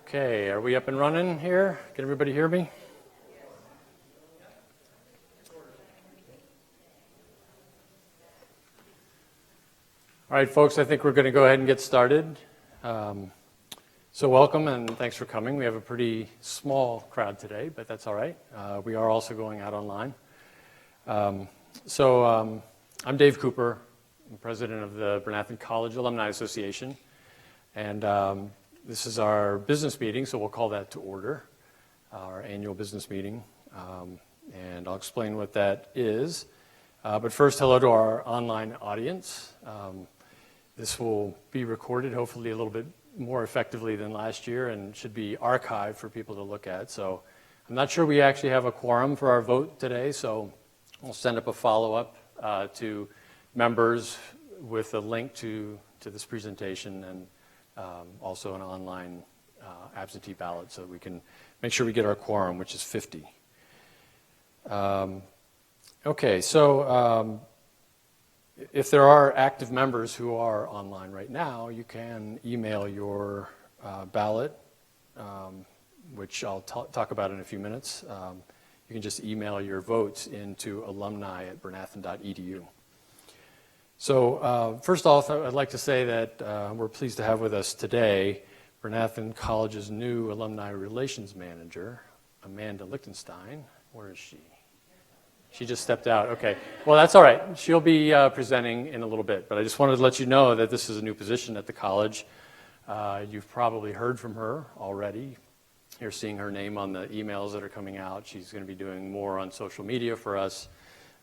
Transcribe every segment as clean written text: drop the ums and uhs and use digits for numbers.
Okay, are we up and running here? Can everybody hear me? All right, folks, I think we're going to go ahead and get started. So welcome and thanks for coming. We have a pretty small crowd today, but that's all right. We are also going out online. I'm Dave Cooper. I'm president of the Bryn Athyn College Alumni Association. And this is our business meeting, so we'll call that to order, our annual business meeting. And I'll explain what that is. But first, hello to our online audience. This will be recorded, hopefully a little bit more effectively than last year, and should be archived for people to look at. So I'm not sure we actually have a quorum for our vote today, so we'll send up a follow-up to members with a link to this presentation and also an online absentee ballot so that we can make sure we get our quorum, which is 50. Okay, so if there are active members who are online right now, you can email your ballot, which I'll talk about in a few minutes. You can just email your votes into alumni@brynathyn.edu. So first off, I'd like to say that we're pleased to have with us today Bryn Athyn College's new Alumni Relations Manager, Amanda Lichtenstein. Where is she? She just stepped out. Okay. Well, that's all right. She'll be presenting in a little bit, but I just wanted to let you know that this is a new position at the college. You've probably heard from her already. You're seeing her name on the emails that are coming out. She's going to be doing more on social media for us.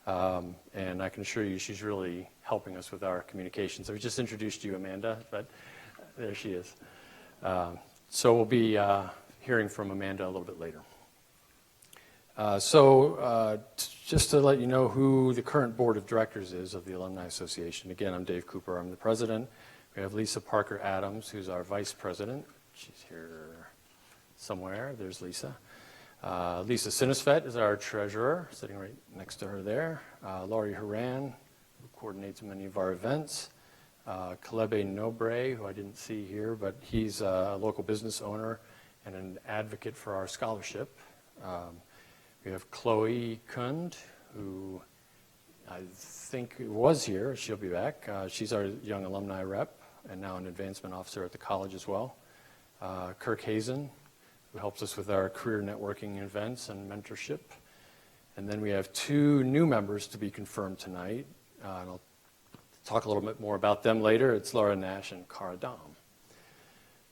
And I can assure you she's really helping us with our communications. I just introduced you, Amanda, but there she is. So we'll be hearing from Amanda a little bit later. Just to let you know who the current board of directors is of the Alumni Association. Again, I'm Dave Cooper. I'm the president. We have Lisa Parker Adams, who's our vice president. She's here somewhere. There's Lisa. Lisa Sinisfet is our treasurer, sitting right next to her there. Laurie Horan, who coordinates many of our events. Kalebe Nobre, who I didn't see here, but he's a local business owner and an advocate for our scholarship. We have Chloe Kund, who I think was here. She'll be back. She's our young alumni rep and now an advancement officer at the college as well. Kirk Hazen, who helps us with our career networking events and mentorship. And then we have two new members to be confirmed tonight. And I'll talk a little bit more about them later. It's Laura Nash and Cara Dom.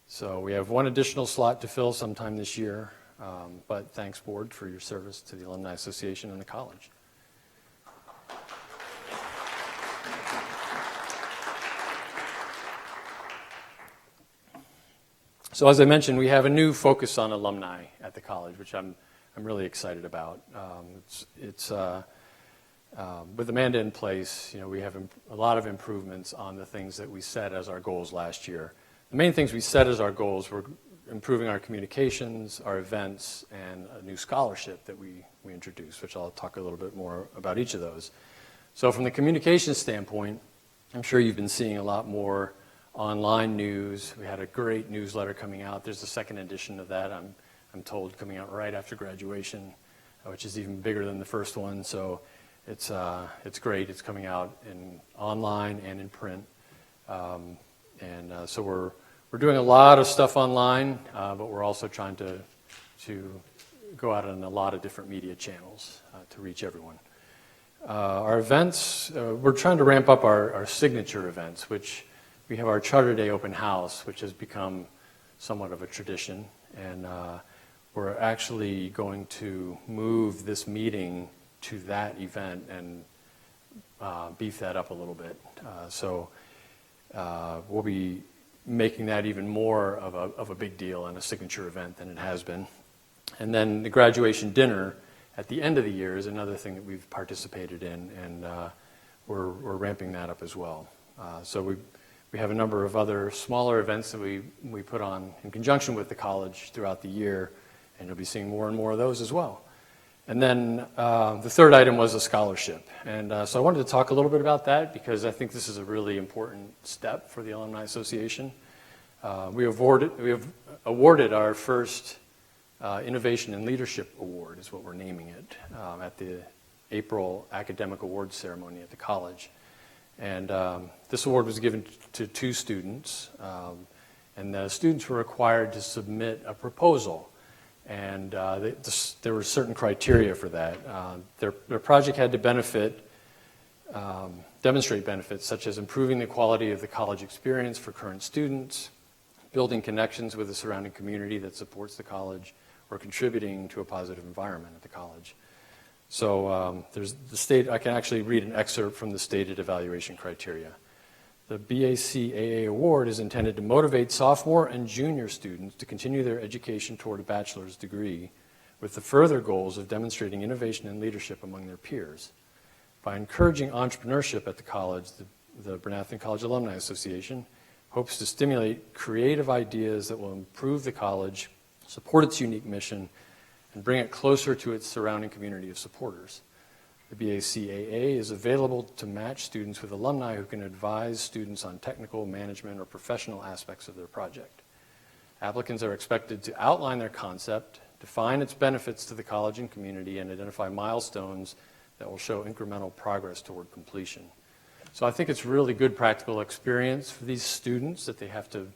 So we have one additional slot to fill sometime this year. But thanks, board, for your service to the Alumni Association and the college. So as I mentioned, we have a new focus on alumni at the college, which I'm really excited about. With Amanda in place, we have a lot of improvements on the things that we set as our goals last year. The main things we set as our goals were improving our communications, our events, and a new scholarship that we introduced, which I'll talk a little bit more about each of those. So from the communications standpoint, I'm sure you've been seeing a lot more online news. We had a great newsletter coming out. There's a second edition of that, I'm told, coming out right after graduation, which is even bigger than the first one. So it's great. It's coming out in online and in print. So we're doing a lot of stuff online, but we're also trying to go out on a lot of different media channels to reach everyone. Our events, we're trying to ramp up our signature events, which we have our Charter Day open house, which has become somewhat of a tradition. And we're actually going to move this meeting to that event and beef that up a little bit. We'll be making that even more of a big deal and a signature event than it has been. And then the graduation dinner at the end of the year is another thing that we've participated in, and we're ramping that up as well. So we have a number of other smaller events that we put on in conjunction with the college throughout the year, and you'll be seeing more and more of those as well. And then the third item was a scholarship. And so I wanted to talk a little bit about that because I think this is a really important step for the Alumni Association. We have awarded our first Innovation and Leadership Award, is what we're naming it, at the April Academic Awards ceremony at the college. And this award was given to 2 students, and the students were required to submit a proposal. And there were certain criteria for that. Their project had to demonstrate benefits such as improving the quality of the college experience for current students, building connections with the surrounding community that supports the college, or contributing to a positive environment at the college. So I can actually read an excerpt from the stated evaluation criteria. The BACAA award is intended to motivate sophomore and junior students to continue their education toward a bachelor's degree with the further goals of demonstrating innovation and leadership among their peers. By encouraging entrepreneurship at the college, the Bryn Athyn College Alumni Association hopes to stimulate creative ideas that will improve the college, support its unique mission, and bring it closer to its surrounding community of supporters. The BACAA is available to match students with alumni who can advise students on technical, management, or professional aspects of their project. Applicants are expected to outline their concept, define its benefits to the college and community, and identify milestones that will show incremental progress toward completion. So I think it's really good practical experience for these students that they have to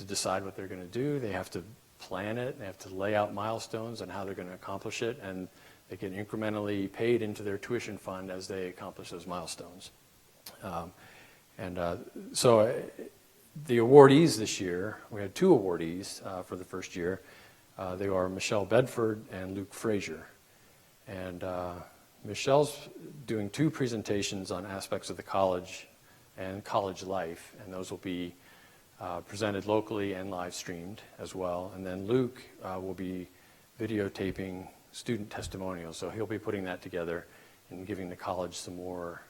decide what they're going to do, they have to plan it, they have to lay out milestones and how they're going to accomplish it, and they get incrementally paid into their tuition fund as they accomplish those milestones. So the awardees this year, we had 2 awardees for the first year. They are Michelle Bedford and Luke Frazier. And Michelle's doing 2 presentations on aspects of the college and college life, and those will be presented locally and live streamed as well. And then Luke will be videotaping student testimonials, so he'll be putting that together and giving the college some more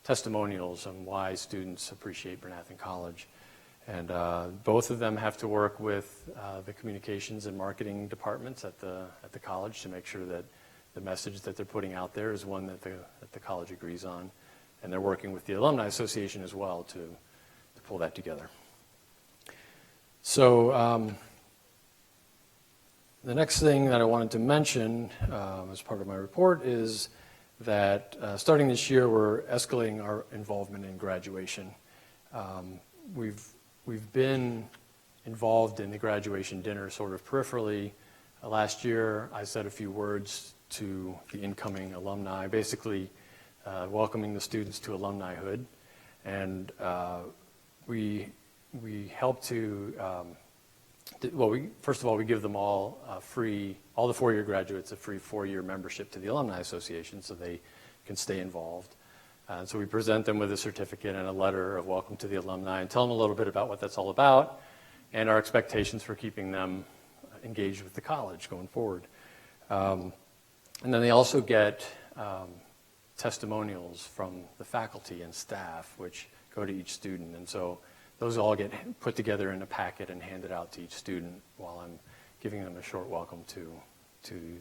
testimonials on why students appreciate Bryn Athyn College. And both of them have to work with the communications and marketing departments at the college to make sure that the message that they're putting out there is one that the college agrees on. And they're working with the Alumni Association as well to pull that together. So the next thing that I wanted to mention as part of my report is that starting this year, we're escalating our involvement in graduation. We've been involved in the graduation dinner sort of peripherally. Last year, I said a few words to the incoming alumni, basically welcoming the students to alumnihood. And we help to, first of all, we give them all all the 4-year graduates, a free 4-year membership to the Alumni Association so they can stay involved. So we present them with a certificate and a letter of welcome to the alumni and tell them a little bit about what that's all about and our expectations for keeping them engaged with the college going forward. And then they also get testimonials from the faculty and staff, which go to each student. And so those all get put together in a packet and handed out to each student while I'm giving them a short welcome to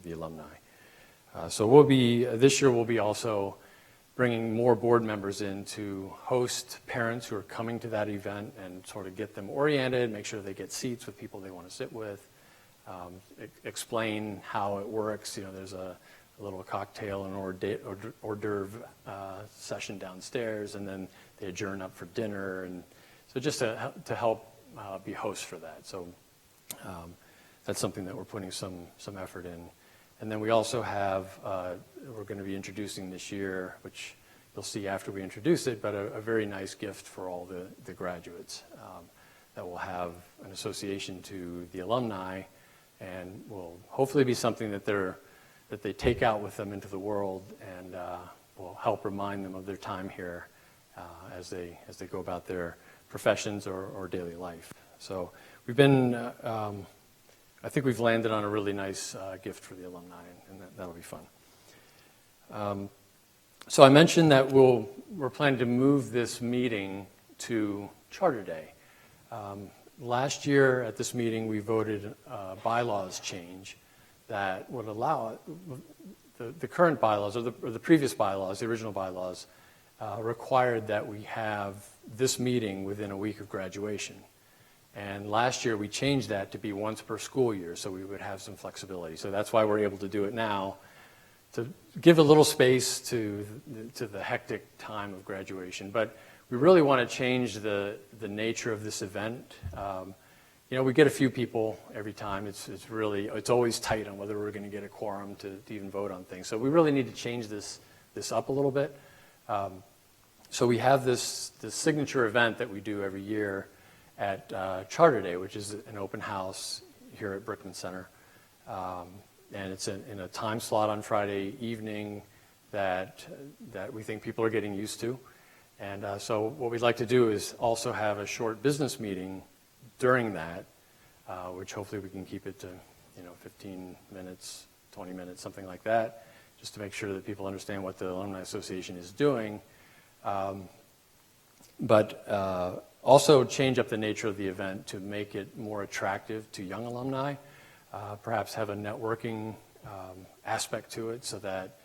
the alumni. So this year we'll be also bringing more board members in to host parents who are coming to that event and sort of get them oriented, make sure they get seats with people they want to sit with, explain how it works. You know, there's a little cocktail and hors d'oeuvre session downstairs, and then they adjourn up for dinner, and so just to help be hosts for that. So that's something that we're putting some effort in. And then we also have, we're going to be introducing this year, which you'll see after we introduce it, but a very nice gift for all the graduates that will have an association to the alumni and will hopefully be something that they take out with them into the world and will help remind them of their time here as they go about their professions or daily life. So we've been, I think we've landed on a really nice gift for the alumni, and that'll be fun. So I mentioned that we're planning to move this meeting to Charter Day. Last year at this meeting, we voted a bylaws change that would allow the current bylaws, or the previous bylaws, the original bylaws, required that we have this meeting within a week of graduation. And last year, we changed that to be once per school year, so we would have some flexibility. So that's why we're able to do it now, to give a little space to the hectic time of graduation. But we really want to change the nature of this event. We get a few people every time. It's always tight on whether we're going to get a quorum to even vote on things. So we really need to change this up a little bit. So we have this signature event that we do every year at Charter Day, which is an open house here at Brickman Center. And it's in a time slot on Friday evening that we think people are getting used to. And so what we'd like to do is also have a short business meeting during that, which hopefully we can keep it to 15 minutes, 20 minutes, something like that, just to make sure that people understand what the Alumni Association is doing. But also change up the nature of the event to make it more attractive to young alumni, perhaps have a networking aspect to it so that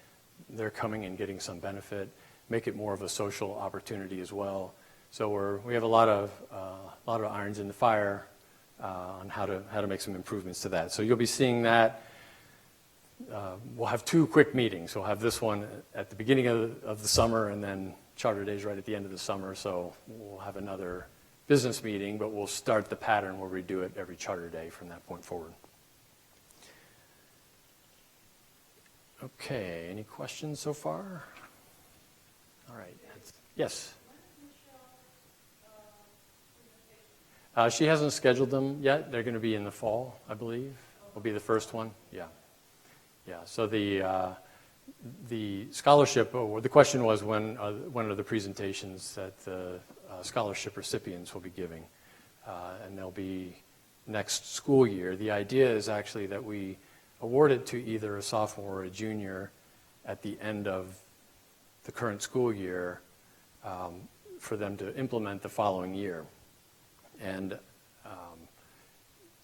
they're coming and getting some benefit, make it more of a social opportunity as well. So we have a lot of irons in the fire on how to make some improvements to that. So you'll be seeing that. We'll have two quick meetings. We'll have this one at the beginning of the summer, and then Charter Days right at the end of the summer. So we'll have another business meeting, but we'll start the pattern where we do it every Charter Day from that point forward. Okay, any questions so far? All right. Yes? She hasn't scheduled them yet. They're going to be in the fall, I believe. Will be the first one. Yeah. So the scholarship, or the question was when are the presentations that the scholarship recipients will be giving, and they'll be next school year. The idea is actually that we award it to either a sophomore or a junior at the end of the current school year for them to implement the following year. And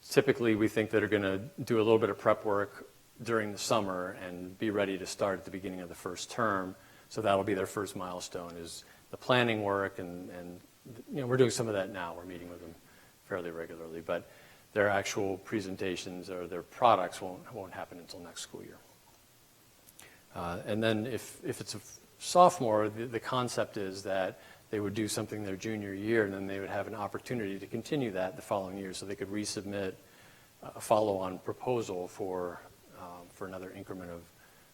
typically we think that they're going to do a little bit of prep work during the summer and be ready to start at the beginning of the first term. So that'll be their first milestone, is the planning work, and we're doing some of that now. We're meeting with them fairly regularly, but their actual presentations or their products won't happen until next school year. And then if it's a sophomore, the concept is that they would do something their junior year, and then they would have an opportunity to continue that the following year, so they could resubmit a follow-on proposal for another increment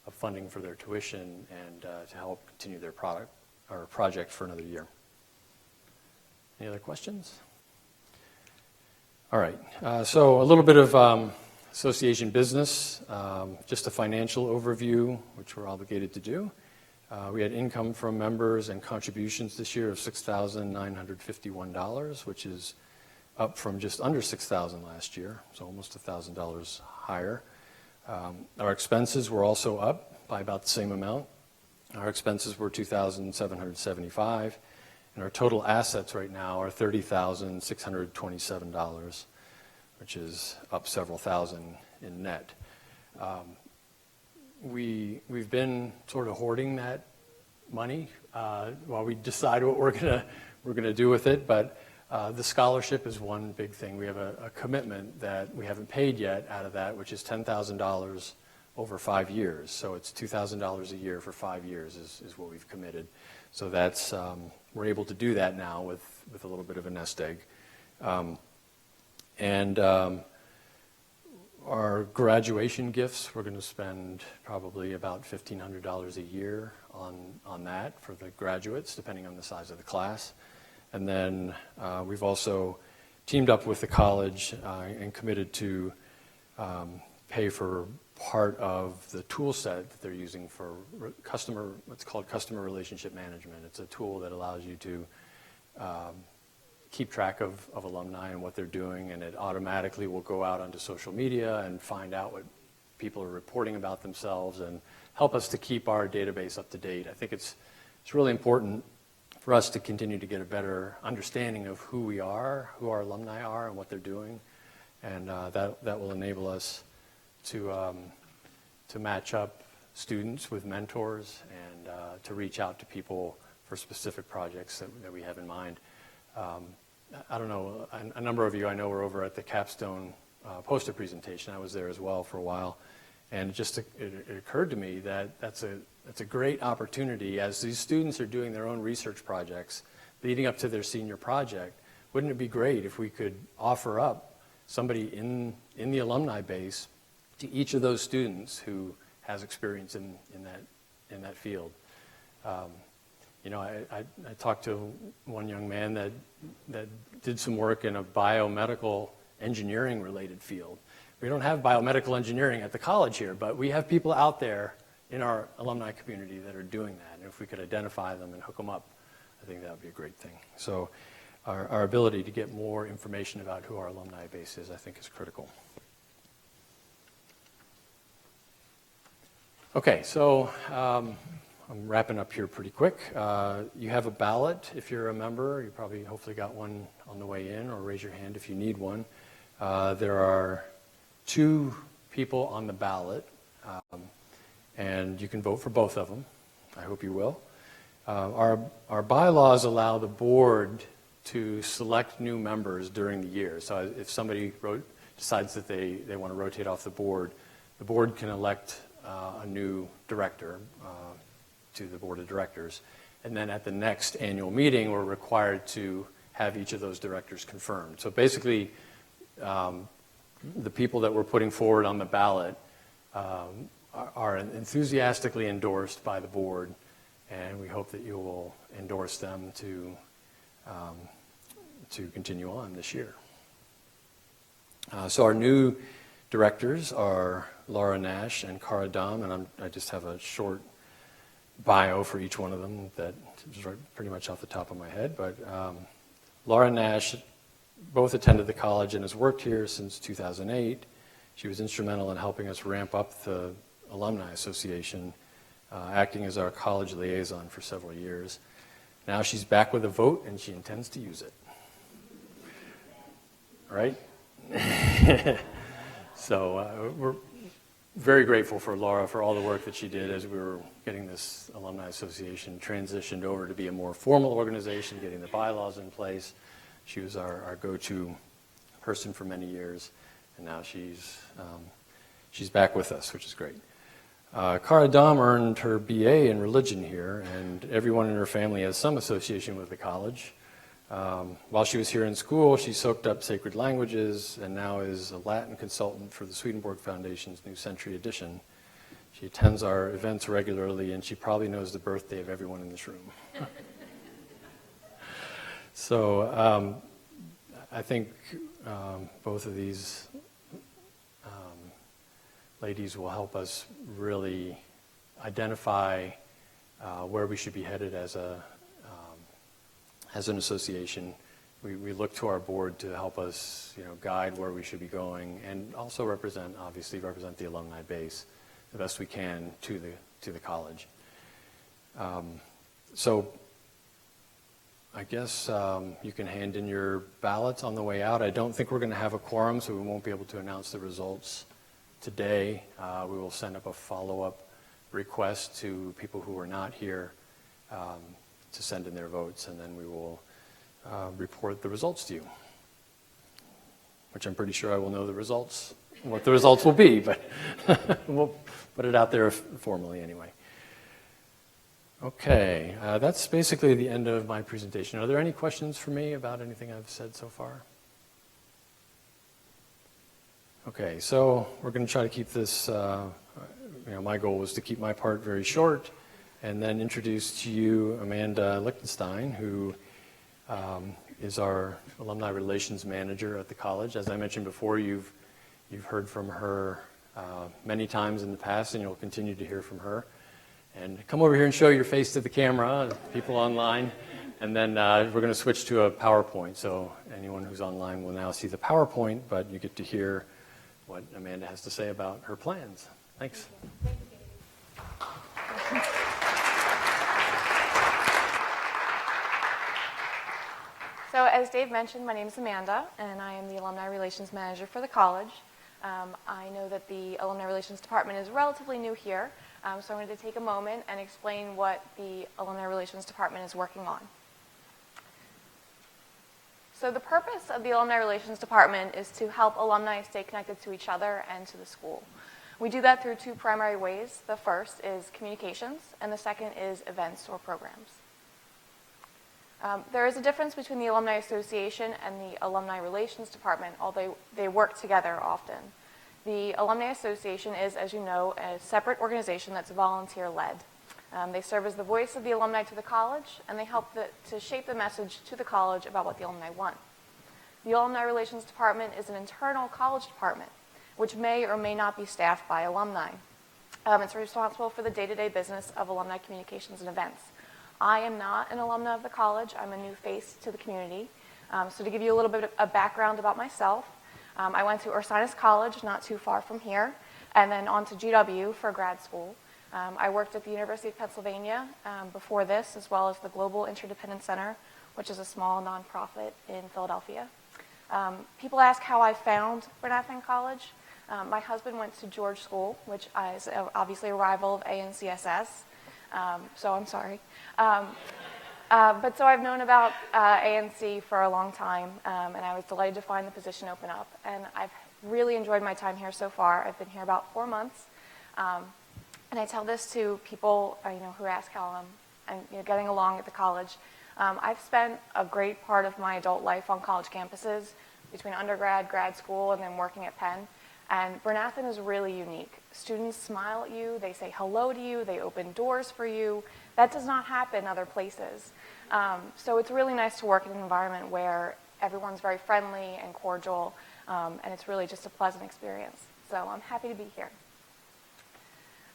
of funding for their tuition and to help continue their product or project for another year. Any other questions? All right, so a little bit of association business, just a financial overview, which we're obligated to do. We had income from members and contributions this year of $6,951, which is up from just under $6,000 last year, so almost $1,000 higher. Our expenses were also up by about the same amount. Our expenses were $2,775, and our total assets right now are $30,627, which is up several thousand in net. We've been sort of hoarding that money while we decide what we're gonna do with it, but the scholarship is one big thing. We have a commitment that we haven't paid yet out of that, which is $10,000 over 5 years. So it's $2,000 a year for 5 years is what we've committed. So that's we're able to do that now with a little bit of a nest egg. Our graduation gifts, we're going to spend probably about $1,500 a year on that for the graduates, depending on the size of the class. And then we've also teamed up with the college and committed to pay for part of the tool set that they're using for what's called customer relationship management. It's a tool that allows you to keep track of alumni and what they're doing, and it automatically will go out onto social media and find out what people are reporting about themselves and help us to keep our database up to date. I think it's really important for us to continue to get a better understanding of who we are, who our alumni are, and what they're doing, and that will enable us to match up students with mentors and to reach out to people for specific projects that we have in mind. I don't know, a number of you I know were over at the capstone poster presentation. I was there as well for a while. And it occurred to me that that's a great opportunity as these students are doing their own research projects leading up to their senior project. Wouldn't it be great if we could offer up somebody in the alumni base to each of those students who has experience in that field? I talked to one young man that did some work in a biomedical engineering related field. We don't have biomedical engineering at the college here, but we have people out there in our alumni community that are doing that. And if we could identify them and hook them up, I think that would be a great thing. So our ability to get more information about who our alumni base is, I think, is critical. Okay, so I'm wrapping up here pretty quick. You have a ballot if you're a member. You probably hopefully got one on the way in, or raise your hand if you need one. There are 2 people on the ballot, and you can vote for both of them. I hope you will. Our bylaws allow the board to select new members during the year. So if somebody decides that they want to rotate off the board can elect a new director to the board of directors. And then at the next annual meeting, we're required to have each of those directors confirmed. So basically, the people that we're putting forward on the ballot are enthusiastically endorsed by the board, and we hope that you will endorse them to continue on this year. So our new directors are Laura Nash and Cara Dom, and I just have a short bio for each one of them that is right pretty much off the top of my head. But Laura Nash both attended the college and has worked here since 2008. She was instrumental in helping us ramp up the Alumni Association, acting as our college liaison for several years. Now she's back with a vote, and she intends to use it. Right? So we're very grateful for Laura for all the work that she did as we were getting this Alumni Association transitioned over to be a more formal organization, getting the bylaws in place. She was our go-to person for many years, and now she's back with us, which is great. Cara Dom earned her BA in religion here, and everyone in her family has some association with the college. While she was here in school, she soaked up sacred languages and now is a Latin consultant for the Swedenborg Foundation's New Century Edition. She attends our events regularly, and she probably knows the birthday of everyone in this room. So I think both of these ladies will help us really identify where we should be headed as an association. We look to our board to help us, guide where we should be going, and also obviously represent the alumni base the best we can to the college. So I guess you can hand in your ballots on the way out. I don't think we're going to have a quorum, so we won't be able to announce the results today. We will send up a follow-up request to people who are not here to send in their votes, and then we will report the results to you, which I'm pretty sure I will know what the results will be, but we'll put it out there formally anyway. Okay, that's basically the end of my presentation. Are there any questions for me about anything I've said so far? Okay, so we're going to try to keep this, my goal was to keep my part very short, and then introduce to you Amanda Lichtenstein, who is our Alumni Relations Manager at the college. As I mentioned before, you've heard from her many times in the past, and you'll continue to hear from her. And come over here and show your face to the camera, people online, and then we're going to switch to a PowerPoint. So anyone who's online will now see the PowerPoint, but you get to hear what Amanda has to say about her plans. Thanks. So as Dave mentioned, my name is Amanda, and I am the Alumni Relations Manager for the college. I know that the Alumni Relations Department is relatively new here, so I'm going to take a moment and explain what the Alumni Relations Department is working on. So the purpose of the Alumni Relations Department is to help alumni stay connected to each other and to the school. We do that through two primary ways. The first is communications, and the second is events or programs. There is a difference between the Alumni Association and the Alumni Relations Department, although they work together often. The Alumni Association is, as you know, a separate organization that's volunteer-led. They serve as the voice of the alumni to the college, and they help to shape the message to the college about what the alumni want. The Alumni Relations Department is an internal college department, which may or may not be staffed by alumni. It's responsible for the day-to-day business of alumni communications and events. I am not an alumna of the college. I'm a new face to the community. So to give you a little bit of background about myself, I went to Ursinus College, not too far from here, and then on to GW for grad school. I worked at the University of Pennsylvania before this, as well as the Global Interdependent Center, which is a small nonprofit in Philadelphia. People ask how I found Bryn Athyn College. My husband went to George School, which is obviously a rival of ANCSS, so I'm sorry. But so I've known about ANC for a long time, and I was delighted to find the position open up. And I've really enjoyed my time here so far. I've been here about 4 months. And I tell this to people who ask how I'm getting along at the college. I've spent a great part of my adult life on college campuses, between undergrad, grad school, and then working at Penn. And Bryn Athyn is really unique. Students smile at you, they say hello to you, they open doors for you. That does not happen other places. So it's really nice to work in an environment where everyone's very friendly and cordial, and it's really just a pleasant experience. So I'm happy to be here.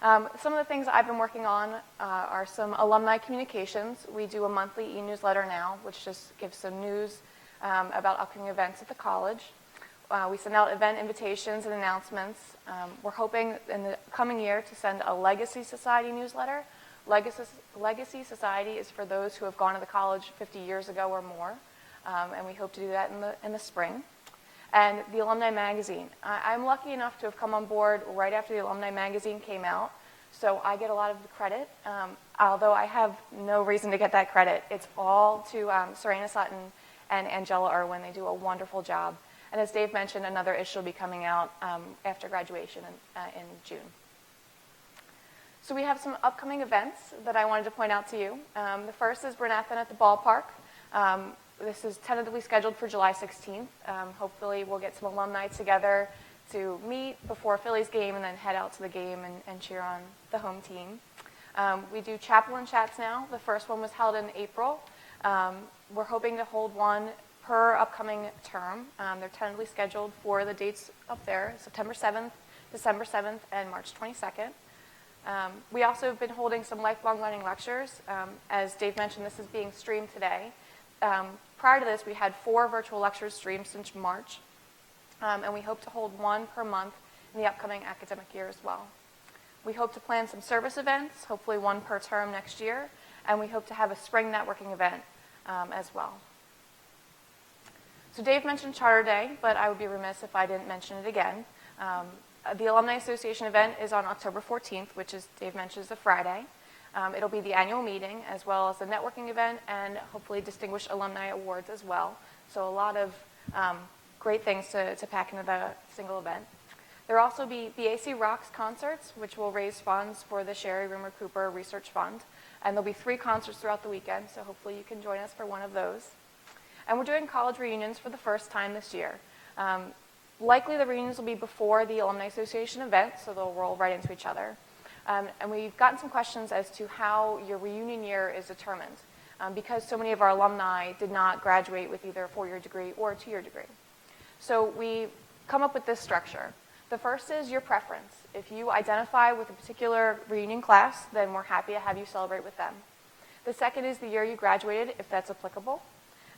Some of the things I've been working on are some alumni communications. We do a monthly e-newsletter now, which just gives some news about upcoming events at the college. We send out event invitations and announcements. We're hoping in the coming year to send a Legacy Society newsletter. Legacy Society is for those who have gone to the college 50 years ago or more, and we hope to do that in the spring. And the Alumni Magazine. I'm lucky enough to have come on board right after the Alumni Magazine came out, so I get a lot of the credit, although I have no reason to get that credit. It's all to Serena Sutton and Angela Irwin. They do a wonderful job. And as Dave mentioned, another issue will be coming out after graduation in June. So we have some upcoming events that I wanted to point out to you. The first is Bryn Athyn at the ballpark. This is tentatively scheduled for July 16th. Hopefully we'll get some alumni together to meet before Phillies game and then head out to the game and cheer on the home team. We do chapel and chats now. The first one was held in April. We're hoping to hold one per upcoming term. They're tentatively scheduled for the dates up there, September 7th, December 7th, and March 22nd. We also have been holding some lifelong learning lectures. As Dave mentioned, this is being streamed today. Prior to this, we had 4 virtual lectures streamed since March, and we hope to hold one per month in the upcoming academic year as well. We hope to plan some service events, hopefully one per term next year, and we hope to have a spring networking event as well. So Dave mentioned Charter Day, but I would be remiss if I didn't mention it again. The Alumni Association event is on October 14th, which, as Dave mentioned, is a Friday. It'll be the annual meeting, as well as a networking event, and hopefully distinguished alumni awards as well. So a lot of great things to pack into the single event. There will also be BAC Rocks concerts, which will raise funds for the Sherry Rimmer Cooper Research Fund. And there'll be 3 concerts throughout the weekend, so hopefully you can join us for one of those. And we're doing college reunions for the first time this year. Likely the reunions will be before the Alumni Association event, so they'll roll right into each other. And we've gotten some questions as to how your reunion year is determined, because so many of our alumni did not graduate with either a 4-year degree or a 2-year degree. So we come up with this structure. The first is your preference. If you identify with a particular reunion class, then we're happy to have you celebrate with them. The second is the year you graduated, if that's applicable.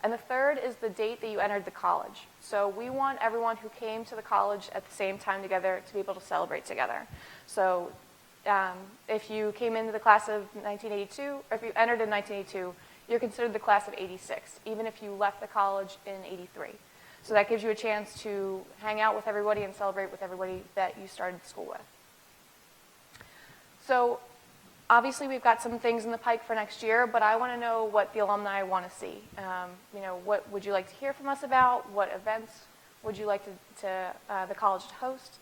And the third is the date that you entered the college. So we want everyone who came to the college at the same time together to be able to celebrate together. So if you came into the class of 1982, or if you entered in 1982, you're considered the class of 86, even if you left the college in 83. So that gives you a chance to hang out with everybody and celebrate with everybody that you started school with. So Obviously, we've got some things in the pike for next year, but I want to know what the alumni want to see. What would you like to hear from us about? What events would you like the college to host?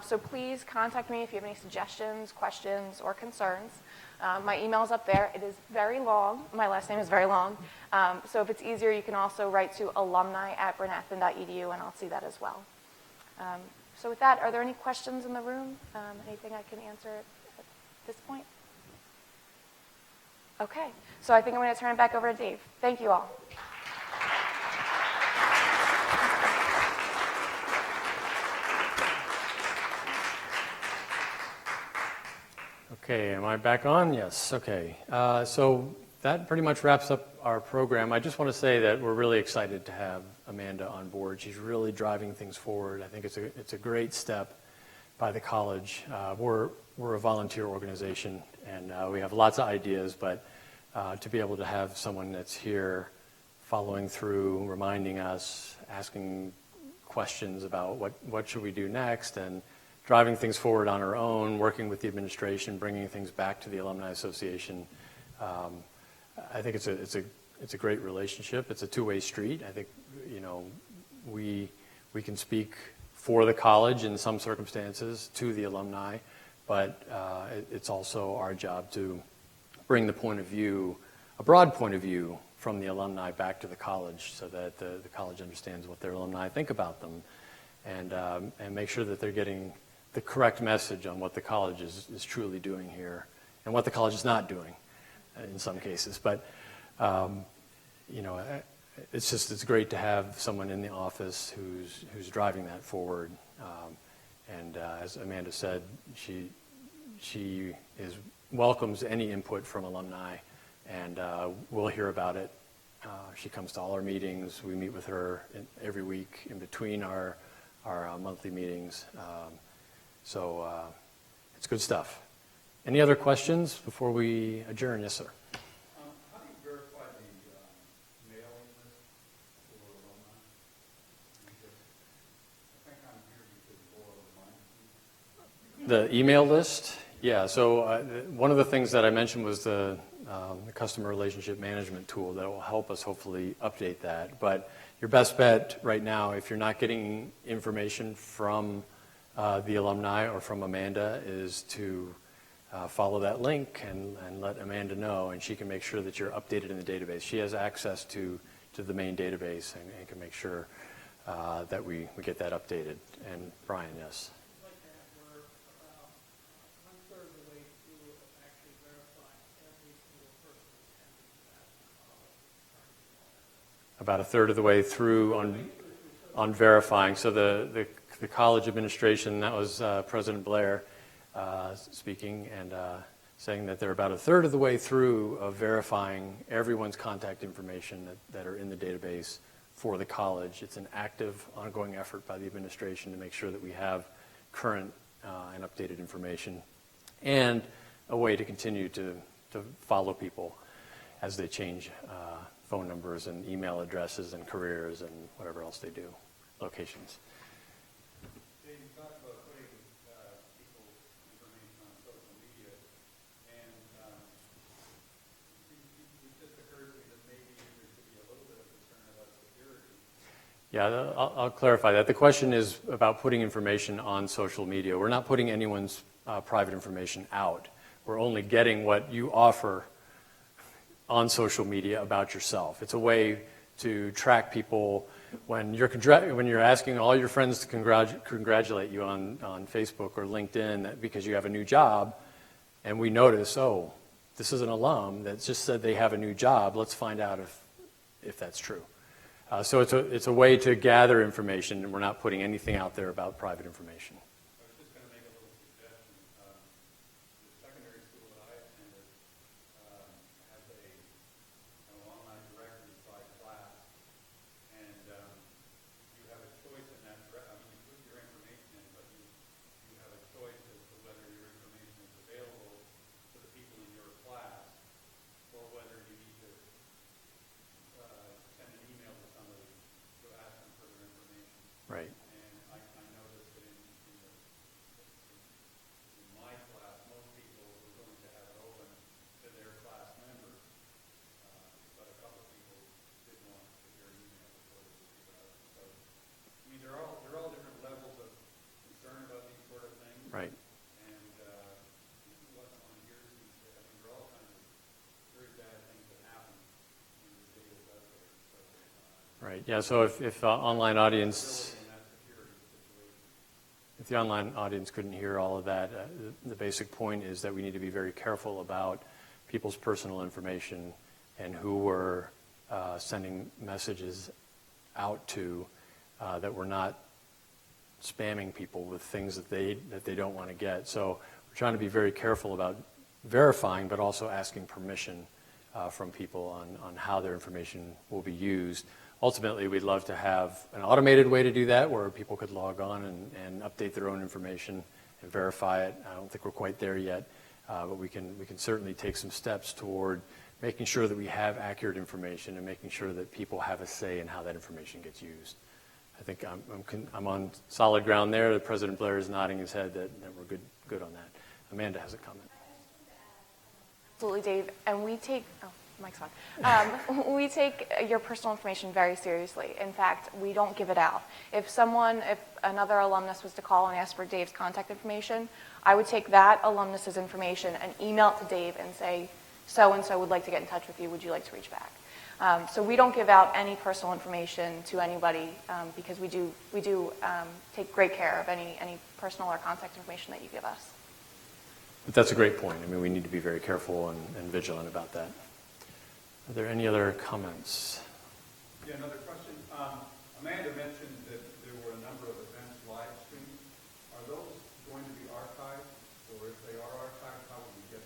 So please contact me if you have any suggestions, questions, or concerns. My email's up there. It is very long. My last name is very long. So if it's easier, you can also write to alumni@brynathyn.edu, and I'll see that as well. So with that, are there any questions in the room? Anything I can answer at this point? Okay. So I think I'm going to turn it back over to Dave. Thank you all. Okay, am I back on? Yes, okay. So that pretty much wraps up our program. I just want to say that we're really excited to have Amanda on board. She's really driving things forward. I think it's a great step by the college. We're a volunteer organization, and we have lots of ideas, but to be able to have someone that's here following through, reminding us, asking questions about what should we do next, and driving things forward on our own, working with the administration, bringing things back to the Alumni Association. I think it's a great relationship. It's a two-way street. I think we can speak for the college in some circumstances to the alumni, but it's also our job to bring the point of view, a broad point of view from the alumni back to the college, so that the college understands what their alumni think about them, and make sure that they're getting the correct message on what the college is truly doing here, and what the college is not doing in some cases. But it's great to have someone in the office who's driving that forward. And as Amanda said, she welcomes any input from alumni, and we'll hear about it. She comes to all our meetings. We meet with her every week in between our monthly meetings. So it's good stuff. Any other questions before we adjourn? Yes, sir. How do you verify the mailing list for alumni? I think I'm here because Laura reminded me. The email list? Yeah, so one of the things that I mentioned was the customer relationship management tool that will help us hopefully update that. But your best bet right now, if you're not getting information from the alumni or from Amanda, is to follow that link and let Amanda know, and she can make sure that you're updated in the database. She has access to the main database and can make sure that we get that updated. And Brian, yes? Like that, we're about one-third of the way through of actually verifying every single person attending that college. About a third of the way through on verifying. So the college administration, that was President Blair speaking, and saying that they're about a third of the way through of verifying everyone's contact information that are in the database for the college. It's an active, ongoing effort by the administration to make sure that we have current and updated information, and a way to continue to follow people as they change phone numbers and email addresses and careers and whatever else they do, locations. You talked about putting people's information on social media, and it just occurs to me that maybe there should be a little bit of concern about security. Yeah, I'll clarify that. The question is about putting information on social media. We're not putting anyone's private information out. We're only getting what you offer on social media about yourself. It's a way to track people when you're asking all your friends to congratulate you on Facebook or LinkedIn because you have a new job, and we notice, oh, this is an alum that just said they have a new job. Let's find out if that's true. So it's a way to gather information, and we're not putting anything out there about private information. I was just going to make a little suggestion. The secondary school that I attended has an alumni directory by class, and you have a choice in that. I mean, you put your information in, but you have a choice as to whether your information is available to the people in your class, or whether you need to send an email to somebody to ask them for their information. Right. And I noticed that in the Right. And what one hears these days, I mean, there are all kinds of very bad things that happen when the data is out there. So, Right. Yeah. So if online audience, in that security situation. if the online audience couldn't hear all of that, the basic point is that we need to be very careful about people's personal information and who we're sending messages out to, that we're not spamming people with things that they don't want to get. So we're trying to be very careful about verifying, but also asking permission from people on how their information will be used. Ultimately, we'd love to have an automated way to do that where people could log on and update their own information and verify it. I don't think we're quite there yet, but we can certainly take some steps toward making sure that we have accurate information and making sure that people have a say in how that information gets used. I think I'm on solid ground there. President Blair is nodding his head that we're good on that. Amanda has a comment. Absolutely, Dave. And we take, oh, mic's on. We take your personal information very seriously. In fact, we don't give it out. If another alumnus was to call and ask for Dave's contact information, I would take that alumnus's information and email it to Dave and say, so-and-so would like to get in touch with you. Would you like to reach back? So we don't give out any personal information to anybody because we do take great care of any personal or contact information that you give us. But that's a great point. I mean, we need to be very careful and vigilant about that. Are there any other comments? Yeah, another question. Amanda mentioned that there were a number of events live streamed. Are those going to be archived? Or if they are archived, how will we get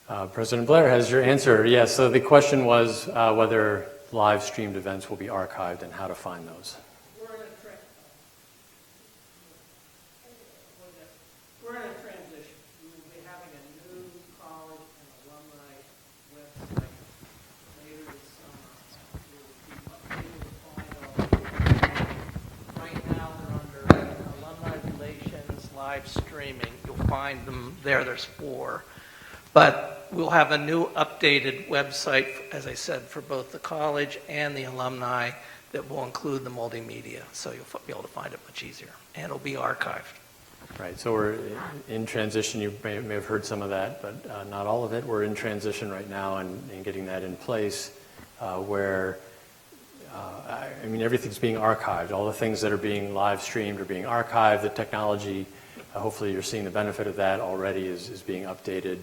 them? President Blair has your answer. Yes, so the question was whether live streamed events will be archived and how to find those. We're in a transition. We will be having a new college and alumni website later this summer. We'll be able to find all. Right now, they're under alumni relations, live streaming. You'll find them there. There's 4. But we'll have a new updated website, as I said, for both the college and the alumni that will include the multimedia. So you'll be able to find it much easier. And it'll be archived. Right, so we're in transition. You may have heard some of that, but not all of it. We're in transition right now and getting that in place where, I mean, everything's being archived. All the things that are being live streamed are being archived. The technology, hopefully you're seeing the benefit of that already, is being updated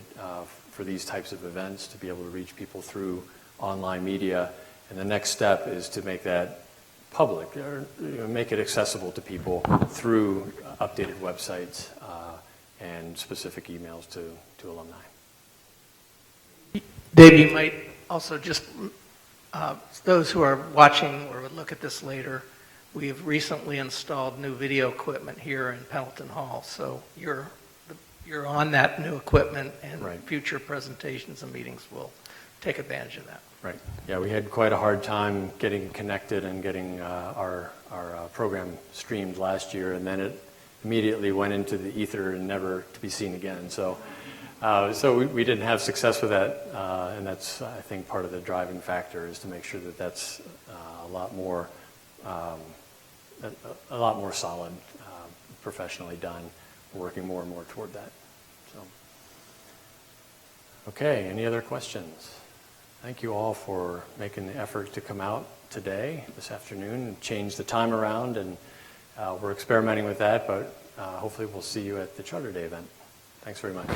for these types of events to be able to reach people through online media. And the next step is to make that public, or make it accessible to people through updated websites and specific emails to alumni. Dave, you might also just, those who are watching or would look at this later, we have recently installed new video equipment here in Pendleton Hall. So you're on that new equipment, and Right. Future presentations and meetings will take advantage of that. Right. Yeah, we had quite a hard time getting connected and getting our program streamed last year, and then it immediately went into the ether and never to be seen again. So we didn't have success with that, and that's, I think, part of the driving factor is to make sure that that's a lot more solid, professionally done. We're working more and more toward that. So, okay, any other questions? Thank you all for making the effort to come out today, this afternoon, and change the time around. And we're experimenting with that, but hopefully we'll see you at the Charter Day event. Thanks very much.